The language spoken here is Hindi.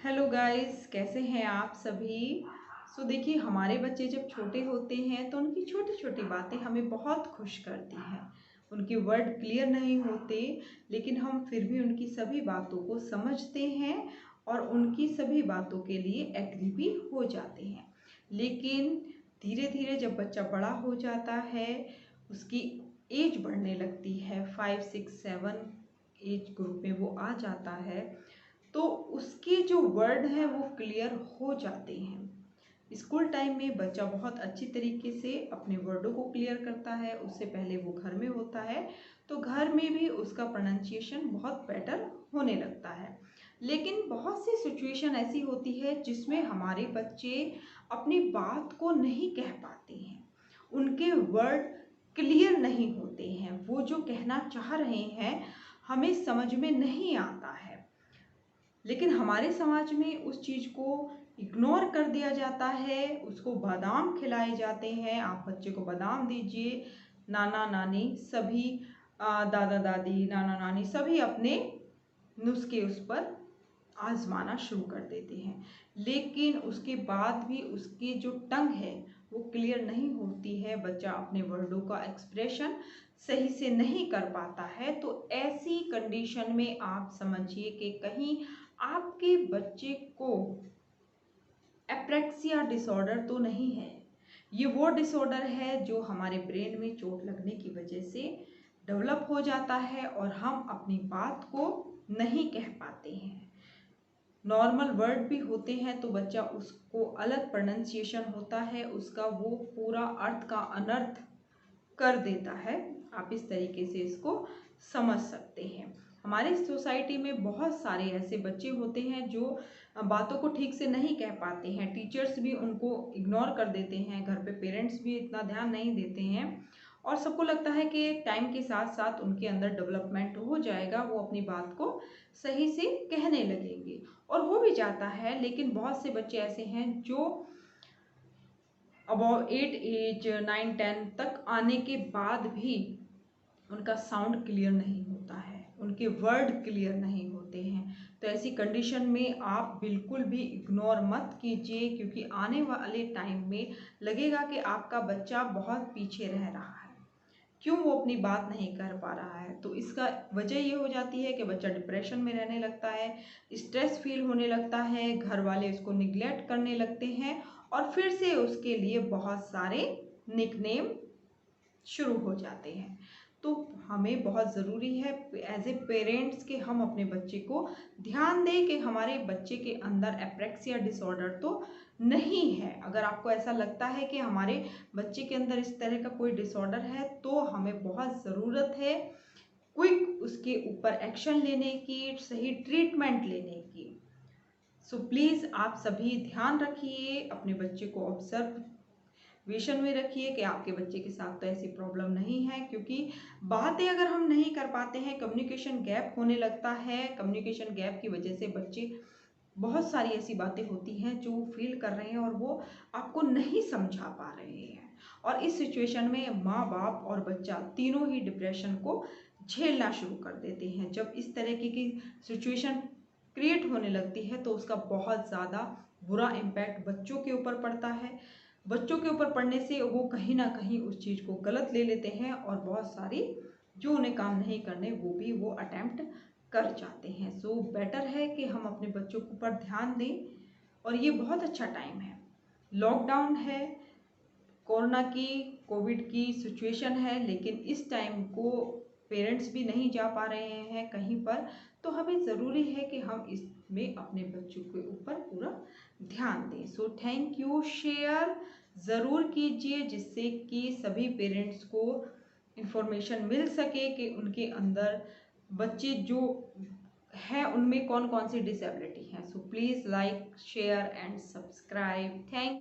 हेलो गाइस, कैसे हैं आप सभी। देखिए, हमारे बच्चे जब छोटे होते हैं तो उनकी छोटी छोटी बातें हमें बहुत खुश करती हैं। उनके वर्ड क्लियर नहीं होते, लेकिन हम फिर भी उनकी सभी बातों को समझते हैं और उनकी सभी बातों के लिए एग्री भी हो जाते हैं। लेकिन धीरे धीरे जब बच्चा बड़ा हो जाता है, उसकी एज बढ़ने लगती है, 5, 6, 7 एज ग्रुप में वो आ जाता है, तो उसके जो वर्ड हैं वो क्लियर हो जाते हैं। स्कूल टाइम में बच्चा बहुत अच्छी तरीके से अपने वर्डों को क्लियर करता है। उससे पहले वो घर में होता है तो घर में भी उसका प्रोनाउंसिएशन बहुत बेटर होने लगता है। लेकिन बहुत सी सिचुएशन ऐसी होती है जिसमें हमारे बच्चे अपनी बात को नहीं कह पाते हैं, उनके वर्ड क्लियर नहीं होते हैं, वो जो कहना चाह रहे हैं हमें समझ में नहीं आता है। लेकिन हमारे समाज में उस चीज़ को इग्नोर कर दिया जाता है, उसको बादाम खिलाए जाते हैं। आप बच्चे को बादाम दीजिए, नाना नानी सभी, दादा दादी नाना नानी सभी अपने नुस्खे उस पर आजमाना शुरू कर देते हैं। लेकिन उसके बाद भी उसकी जो टंग है वो क्लियर नहीं होती है, बच्चा अपने वर्डों का एक्सप्रेशन सही से नहीं कर पाता है। तो ऐसी कंडीशन में आप समझिए कि कहीं आपके बच्चे को एप्रेक्सिया डिसऑर्डर तो नहीं है। ये वो डिसऑर्डर है जो हमारे ब्रेन में चोट लगने की वजह से डेवलप हो जाता है और हम अपनी बात को नहीं कह पाते हैं। नॉर्मल वर्ड भी होते हैं तो बच्चा उसको अलग प्रोनाउंसिएशन होता है, उसका वो पूरा अर्थ का अनर्थ कर देता है। आप इस तरीके से इसको समझ सकते हैं। हमारे सोसाइटी में बहुत सारे ऐसे बच्चे होते हैं जो बातों को ठीक से नहीं कह पाते हैं। टीचर्स भी उनको इग्नोर कर देते हैं, घर पे पेरेंट्स भी इतना ध्यान नहीं देते हैं और सबको लगता है कि टाइम के साथ साथ उनके अंदर डेवलपमेंट हो जाएगा, वो अपनी बात को सही से कहने लगेंगे और हो भी जाता है। लेकिन बहुत से बच्चे ऐसे हैं जो अबाउट 8 एज 9, 10 तक आने के बाद भी उनका साउंड क्लियर नहीं होता है, उनके वर्ड क्लियर नहीं होते हैं। तो ऐसी कंडीशन में आप बिल्कुल भी इग्नोर मत कीजिए, क्योंकि आने वाले टाइम में लगेगा कि आपका बच्चा बहुत पीछे रह रहा है, क्यों वो अपनी बात नहीं कर पा रहा है। तो इसका वजह ये हो जाती है कि बच्चा डिप्रेशन में रहने लगता है, स्ट्रेस फील होने लगता है, घर वाले उसको निग्लेक्ट करने लगते हैं और फिर से उसके लिए बहुत सारे निकनेम शुरू हो जाते हैं। तो हमें बहुत ज़रूरी है एज ए पेरेंट्स कि हम अपने बच्चे को ध्यान दें कि हमारे बच्चे के अंदर एप्रेक्सिया डिसऑर्डर तो नहीं है। अगर आपको ऐसा लगता है कि हमारे बच्चे के अंदर इस तरह का कोई डिसऑर्डर है तो हमें बहुत ज़रूरत है क्विक उसके ऊपर एक्शन लेने की, सही ट्रीटमेंट लेने की। सो प्लीज़ आप सभी ध्यान रखिए, अपने बच्चे को ऑब्जर्व विशन में रखिए कि आपके बच्चे के साथ तो ऐसी प्रॉब्लम नहीं है। क्योंकि बातें अगर हम नहीं कर पाते हैं, कम्युनिकेशन गैप होने लगता है। कम्युनिकेशन गैप की वजह से बच्चे, बहुत सारी ऐसी बातें होती हैं जो फील कर रहे हैं और वो आपको नहीं समझा पा रहे हैं। और इस सिचुएशन में माँ बाप और बच्चा तीनों ही डिप्रेशन को झेलना शुरू कर देते हैं। जब इस तरह की सिचुएशन क्रिएट होने लगती है तो उसका बहुत ज़्यादा बुरा इम्पैक्ट बच्चों के ऊपर पड़ता है। बच्चों के ऊपर पढ़ने से वो कहीं ना कहीं उस चीज़ को गलत ले लेते हैं और बहुत सारी जो उन्हें काम नहीं करने वो भी वो अटेम्प्ट कर जाते हैं। सो बेटर है कि हम अपने बच्चों के ऊपर ध्यान दें। और ये बहुत अच्छा टाइम है, लॉकडाउन है, कोरोना की, कोविड की सिचुएशन है, लेकिन इस टाइम को पेरेंट्स भी नहीं जा पा रहे हैं कहीं पर, तो हमें ज़रूरी है कि हम इसमें अपने बच्चों के ऊपर पूरा ध्यान दें। सो थैंक यू, शेयर ज़रूर कीजिए जिससे कि सभी पेरेंट्स को इन्फॉर्मेशन मिल सके कि उनके अंदर बच्चे जो है उनमें कौन कौन सी डिसेबिलिटी है। So please like, share and subscribe. Thank